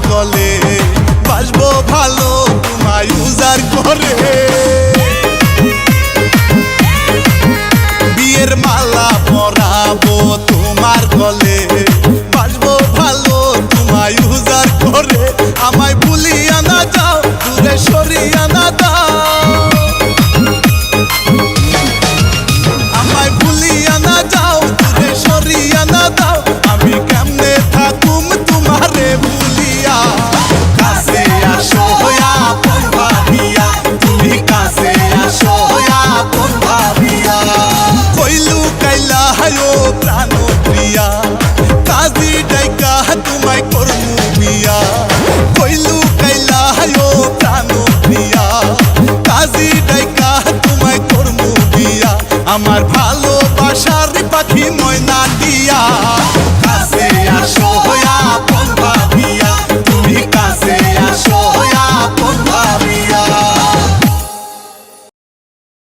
গলে বাসবো ভালো তোমায় উজাড় করে বিয়ের মালা পরাবো তোমার গলে বাসবো ভালো তোমায় উজাড় করে আমায় ভুলিয়া না যাও দূরে সরিয়া না দাও আমায় ভুলিয়া না যাও দূরে সরিয়া না দাও আমি কেমনে থাকুম তোমারে ভুলিয়া কাছে আসো আপন ভাবিয়া তুমি কাছে আসো আপন ভাবিয়া কইলু কাইলা হায়ো প্রাণ প্রিয়া কাজী ডাইকা তোমায় করমু বিয়া কইলু কাইলা হায়ো প্রাণ প্রিয়া কাজী ডাইকা তোমায় করমু বিয়া আমার ভালোবাসার পাখি ময়না দিয়া